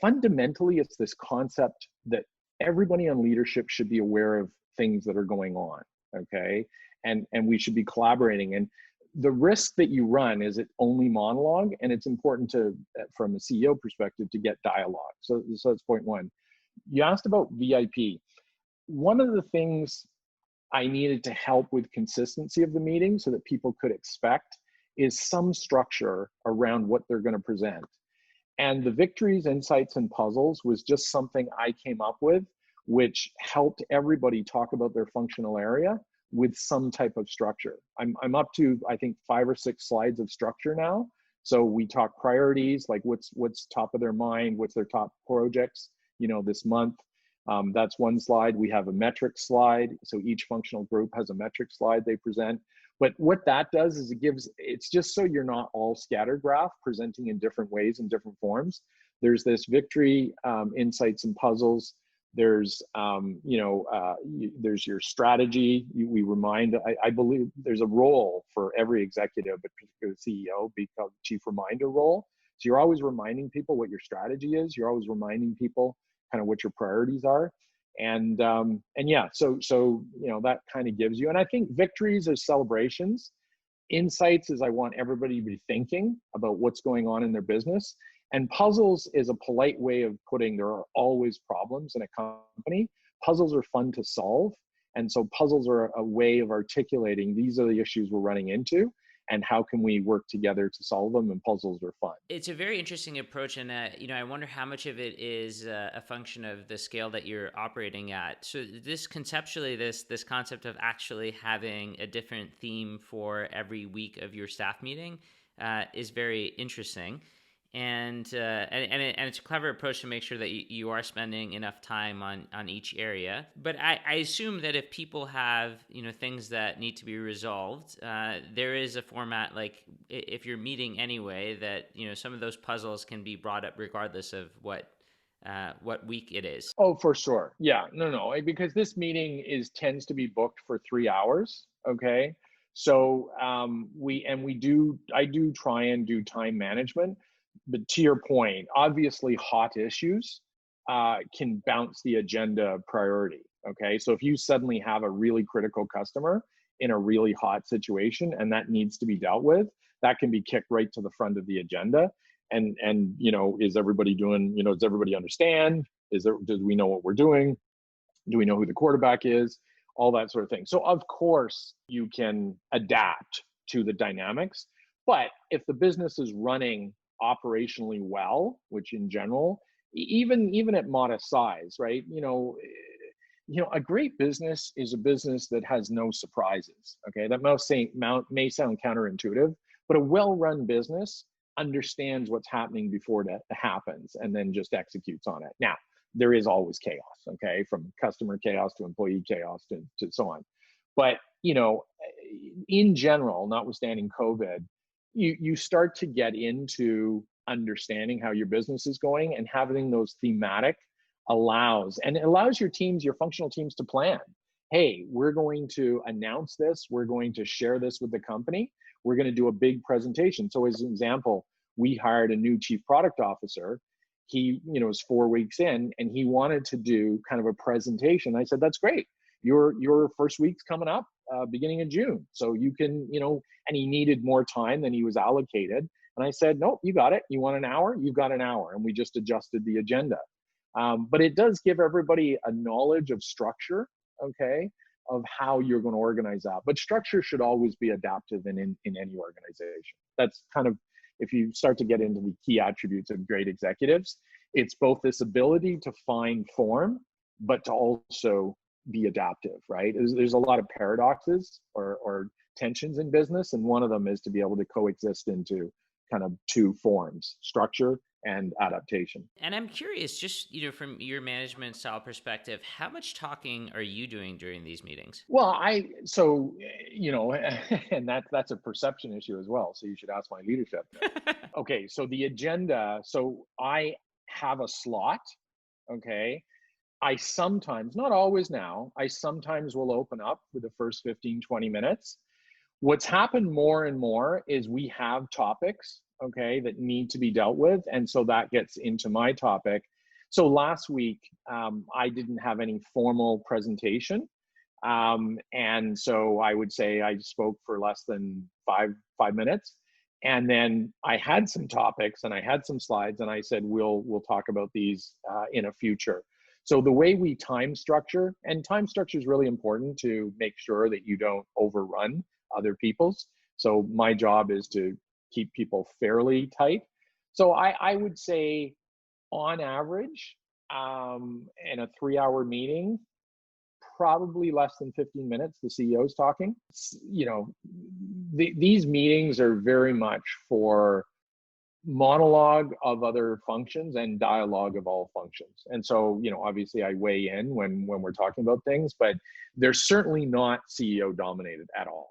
fundamentally, it's this concept that everybody on leadership should be aware of things that are going on, okay? And we should be collaborating. And the risk that you run is it only monologue, and it's important to, from a CEO perspective, to get dialogue. So that's point one. You asked about VIP. One of the things I needed to help with consistency of the meeting so that people could expect is some structure around what they're going to present. And the victories, insights, and puzzles was just something I came up with, which helped everybody talk about their functional area with some type of structure. I'm up to, I think, 5 or 6 slides of structure now. So we talk priorities, like what's top of their mind, what's their top projects, this month. That's one slide. We have a metric slide. So each functional group has a metric slide they present. But what that does is it's just so you're not all scattergraph presenting in different ways in different forms. There's this victory, insights, and puzzles. There's, there's your strategy. We remind, I believe there's a role for every executive, but particularly CEO, become chief reminder role. So you're always reminding people what your strategy is. You're always reminding people kind of what your priorities are. And yeah, so that kind of gives you, and I think victories are celebrations. Insights is I want everybody to be thinking about what's going on in their business. And puzzles is a polite way of putting there are always problems in a company. Puzzles are fun to solve. And so puzzles are a way of articulating these are the issues we're running into and how can we work together to solve them, and puzzles are fun. It's a very interesting approach, and I wonder how much of it is a function of the scale that you're operating at. So this conceptually, this concept of actually having a different theme for every week of your staff meeting is very interesting. And it's a clever approach to make sure that you are spending enough time on each area. But I assume that if people have things that need to be resolved, there is a format, like if you're meeting anyway, that some of those puzzles can be brought up regardless of what week it is. Oh, for sure. Yeah, no, because this meeting tends to be booked for 3 hours. Okay, so I do try and do time management. But to your point, obviously hot issues can bounce the agenda priority, okay? So if you suddenly have a really critical customer in a really hot situation and that needs to be dealt with, that can be kicked right to the front of the agenda. And is everybody doing, does everybody understand? Do we know what we're doing? Do we know who the quarterback is? All that sort of thing. So of course you can adapt to the dynamics, but if the business is running operationally well, which in general, even at modest size, right? A great business is a business that has no surprises. Okay, that may sound counterintuitive, but a well-run business understands what's happening before it happens and then just executes on it. Now, there is always chaos, okay, from customer chaos to employee chaos to so on. But in general, notwithstanding COVID, you start to get into understanding how your business is going, and having those thematic allows your teams, your functional teams, to plan. Hey, we're going to announce this. We're going to share this with the company. We're going to do a big presentation. So as an example, we hired a new chief product officer. He, was 4 weeks in, and he wanted to do kind of a presentation. I said, that's great. Your first week's coming up, beginning of June. So you can, and he needed more time than he was allocated. And I said, nope, you got it. You want an hour? You've got an hour. And we just adjusted the agenda. But it does give everybody a knowledge of structure, okay, of how you're going to organize that. But structure should always be adaptive in any organization. That's kind of, if you start to get into the key attributes of great executives, it's both this ability to find form, but to also be adaptive, right? There's a lot of paradoxes or tensions in business, and one of them is to be able to coexist into kind of two forms: structure and adaptation. And I'm curious, just from your management style perspective, how much talking are you doing during these meetings? Well, and that's a perception issue as well. So you should ask my leadership. Okay, so the agenda. So I have a slot. Okay. I sometimes, not always now, I sometimes will open up for the first 15, 20 minutes. What's happened more and more is we have topics okay, that need to be dealt with. And so that gets into my topic. So last week, I didn't have any formal presentation. And so I would say I spoke for less than five minutes. And then I had some topics and I had some slides, and I said, we'll talk about these in a future. So the way we time structure, and time structure is really important to make sure that you don't overrun other people's. So my job is to keep people fairly tight. So I would say on average, in a 3-hour meeting, probably less than 15 minutes, the CEO's talking. You know, these meetings are very much for monologue of other functions and dialogue of all functions. And so, you know, obviously I weigh in when we're talking about things, but they're certainly not CEO dominated at all.